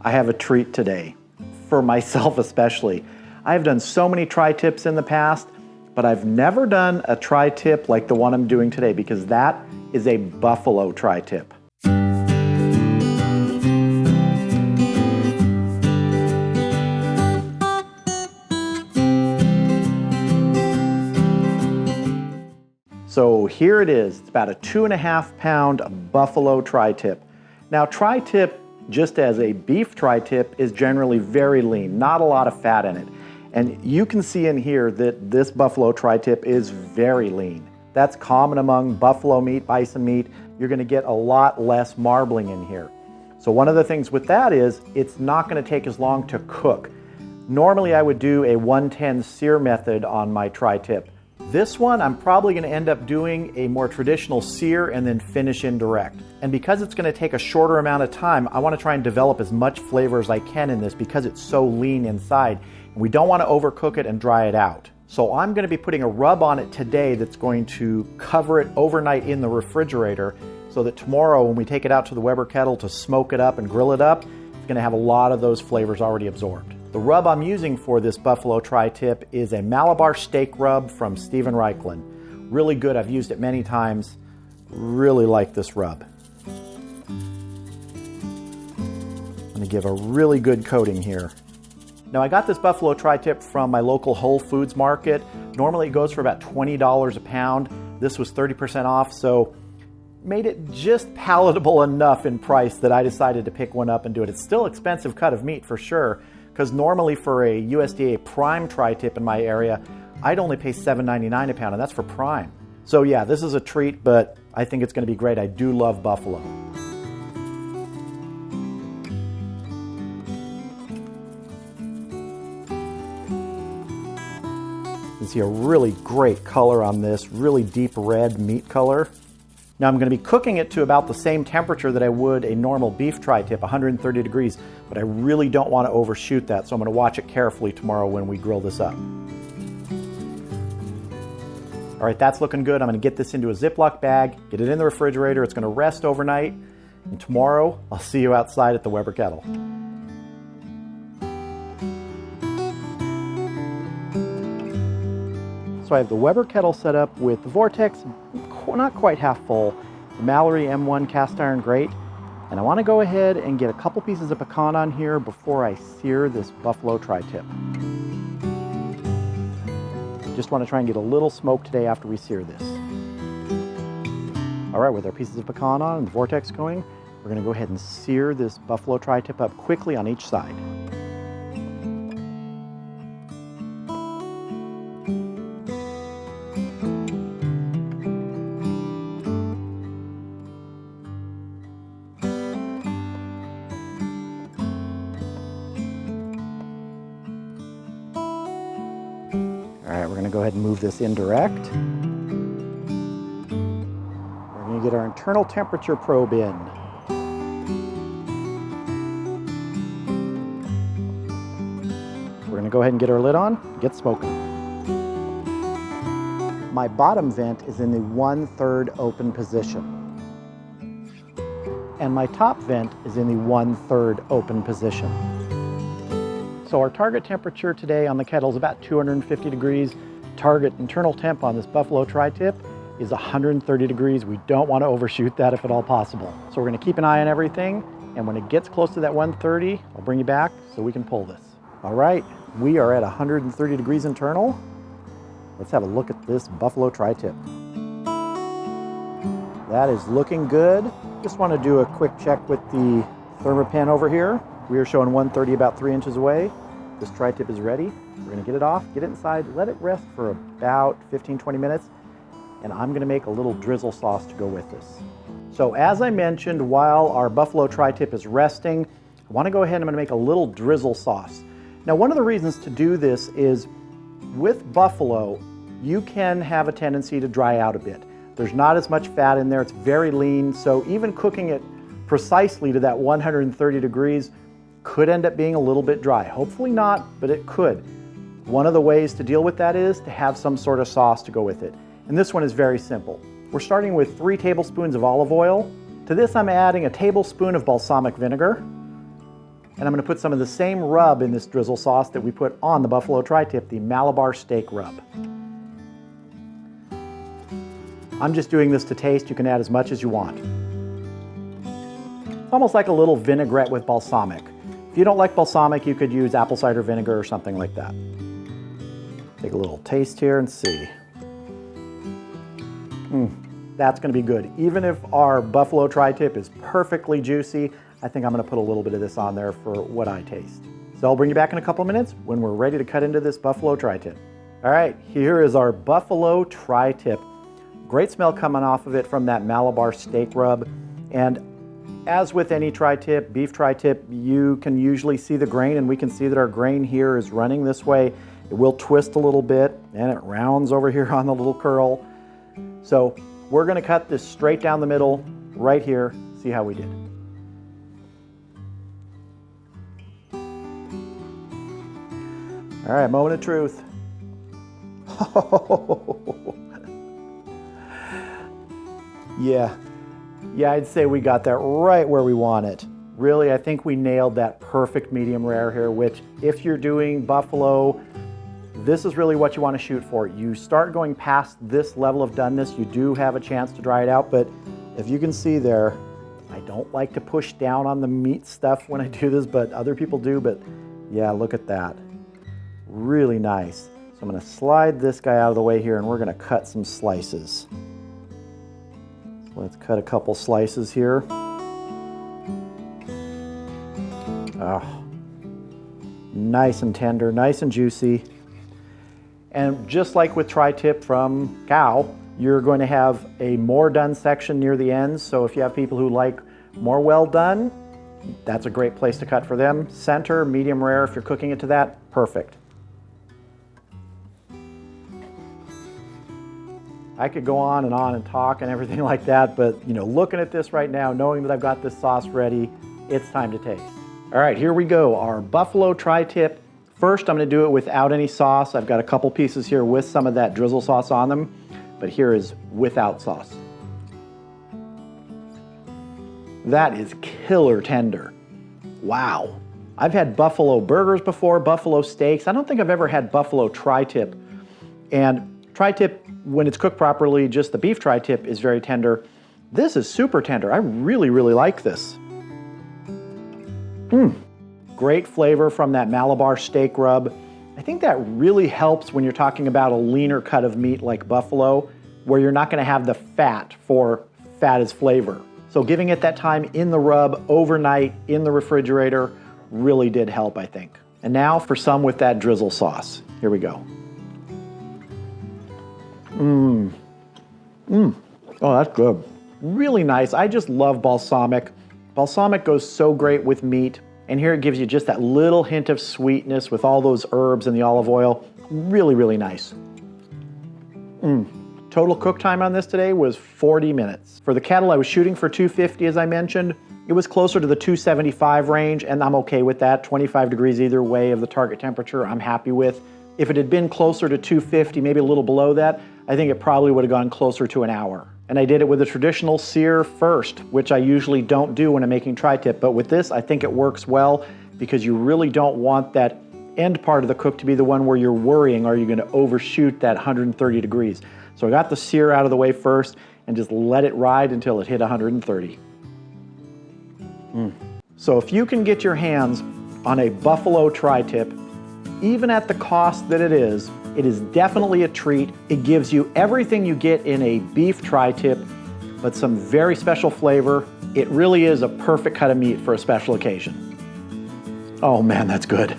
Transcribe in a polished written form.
I have a treat today, for myself especially. I've done so many tri-tips in the past, but I've never done a tri-tip like the one I'm doing today, because that is a buffalo tri-tip. So here it is. It's about a 2.5 pound buffalo tri-tip. Now, tri-tip, just as a beef tri-tip, is generally very lean, not a lot of fat in it. And you can see in here that this buffalo tri-tip is very lean. That's common among buffalo meat, bison meat. You're gonna get a lot less marbling in here. So one of the things with that is it's not gonna take as long to cook. Normally I would do a 110 sear method on my tri-tip. This one, I'm probably going to end up doing a more traditional sear and then finish indirect. And because it's going to take a shorter amount of time, I want to try and develop as much flavor as I can in this because it's so lean inside. And we don't want to overcook it and dry it out. So I'm going to be putting a rub on it today that's going to cover it overnight in the refrigerator so that tomorrow when we take it out to the Weber Kettle to smoke it up and grill it up, it's going to have a lot of those flavors already absorbed. The rub I'm using for this buffalo tri-tip is a Malabar steak rub from Stephen Reichlin. Really good, I've used it many times. Really like this rub. I'm gonna give a really good coating here. Now I got this buffalo tri-tip from my local Whole Foods market. Normally it goes for about $20 a pound. This was 30% off, so made it just palatable enough in price that I decided to pick one up and do it. It's still an expensive cut of meat for sure, because normally for a USDA prime tri-tip in my area, I'd only pay $7.99 a pound, and that's for prime. So yeah, this is a treat, but I think it's gonna be great. I do love buffalo. You can see a really great color on this, really deep red meat color. Now I'm going to be cooking it to about the same temperature that I would a normal beef tri-tip, 130 degrees, but I really don't want to overshoot that, so I'm going to watch it carefully tomorrow when we grill this up. All right, that's looking good. I'm going to get this into a Ziploc bag, get it in the refrigerator. It's going to rest overnight, and tomorrow I'll see you outside at the Weber Kettle. So I have the Weber Kettle set up with the Vortex, not quite half full, the Mallory M1 cast iron grate, and I want to go ahead and get a couple pieces of pecan on here before I sear this buffalo tri-tip. Just want to try and get a little smoke today after we sear this. All right, with our pieces of pecan on and the Vortex going, we're going to go ahead and sear this buffalo tri-tip up quickly on each side. All right, we're going to go ahead and move this indirect. We're going to get our internal temperature probe in. We're going to go ahead and get our lid on, get smoking. My bottom vent is in the 1/3 open position. And my top vent is in the 1/3 open position. So our target temperature today on the kettle is about 250 degrees. Target internal temp on this buffalo tri-tip is 130 degrees. We don't want to overshoot that if at all possible. So we're going to keep an eye on everything, and when it gets close to that 130, I'll bring you back so we can pull this. All right, we are at 130 degrees internal. Let's have a look at this buffalo tri-tip. That is looking good. Just want to do a quick check with the thermopan over here. We are showing 130 about 3 inches away. This tri-tip is ready. We're going to get it off, get it inside, let it rest for about 15-20 minutes, and I'm going to make a little drizzle sauce to go with this. So as I mentioned, while our buffalo tri-tip is resting, I want to go ahead and I'm going to make a little drizzle sauce. Now, one of the reasons to do this is with buffalo, you can have a tendency to dry out a bit. There's not as much fat in there. It's very lean, so even cooking it precisely to that 130 degrees could end up being a little bit dry. Hopefully not, but it could. One of the ways to deal with that is to have some sort of sauce to go with it. And this one is very simple. We're starting with 3 tablespoons of olive oil. To this I'm adding a tablespoon of balsamic vinegar, And I'm going to put some of the same rub in this drizzle sauce that we put on the buffalo tri-tip, the Malabar steak rub. I'm just doing this to taste. You can add as much as you want. It's almost like a little vinaigrette with balsamic. If you don't like balsamic, you could use apple cider vinegar or something like that. Take a little taste here and see. That's going to be good. Even if our buffalo tri-tip is perfectly juicy, I think I'm going to put a little bit of this on there for what I taste. So I'll bring you back in a couple minutes when we're ready to cut into this buffalo tri-tip. All right, here is our buffalo tri-tip. Great smell coming off of it from that Malabar steak rub. And as with any tri-tip, beef tri-tip, you can usually see the grain, and we can see that our grain here is running this way. It will twist a little bit, and it rounds over here on the little curl. So we're going to cut this straight down the middle right here. See how we did. All right, moment of truth. Yeah, I'd say we got that right where we want it. Really, I think we nailed that perfect medium rare here, which if you're doing buffalo, this is really what you want to shoot for. You start going past this level of doneness, you do have a chance to dry it out, but if you can see there, I don't like to push down on the meat stuff when I do this, but other people do, but yeah, look at that. Really nice. So I'm going to slide this guy out of the way here, and we're going to cut some slices. Let's cut a couple slices here. Oh, nice and tender, nice and juicy. And just like with tri-tip from cow, you're going to have a more done section near the ends. So if you have people who like more well done, that's a great place to cut for them. Center, medium rare, if you're cooking it to that, perfect. I could go on and talk and everything like that, but you know, looking at this right now, knowing that I've got this sauce ready, it's time to taste. All right, here we go, our buffalo tri-tip. First, I'm gonna do it without any sauce. I've got a couple pieces here with some of that drizzle sauce on them, but here is without sauce. That is killer tender. Wow. I've had buffalo burgers before, buffalo steaks. I don't think I've ever had buffalo tri-tip. And tri-tip, when it's cooked properly, just the beef tri-tip is very tender. This is super tender. I really, really like this. Great flavor from that Malabar steak rub. I think that really helps when you're talking about a leaner cut of meat like buffalo, where you're not going to have the fat for fat as flavor. So giving it that time in the rub overnight in the refrigerator really did help, I think. And now for some with that drizzle sauce. Here we go. Oh, that's good. Really nice. I just love balsamic. Balsamic goes so great with meat. And here it gives you just that little hint of sweetness with all those herbs and the olive oil. Really, really nice. Total cook time on this today was 40 minutes. For the kettle, I was shooting for 250, as I mentioned. It was closer to the 275 range, and I'm okay with that. 25 degrees either way of the target temperature, I'm happy with. If it had been closer to 250, maybe a little below that, I think it probably would have gone closer to an hour. And I did it with a traditional sear first, which I usually don't do when I'm making tri-tip, but with this, I think it works well because you really don't want that end part of the cook to be the one where you're worrying, are you going to overshoot that 130 degrees? So I got the sear out of the way first and just let it ride until it hit 130. So if you can get your hands on a buffalo tri-tip, even at the cost that it is definitely a treat. It gives you everything you get in a beef tri-tip, but some very special flavor. It really is a perfect cut of meat for a special occasion. Oh man, that's good.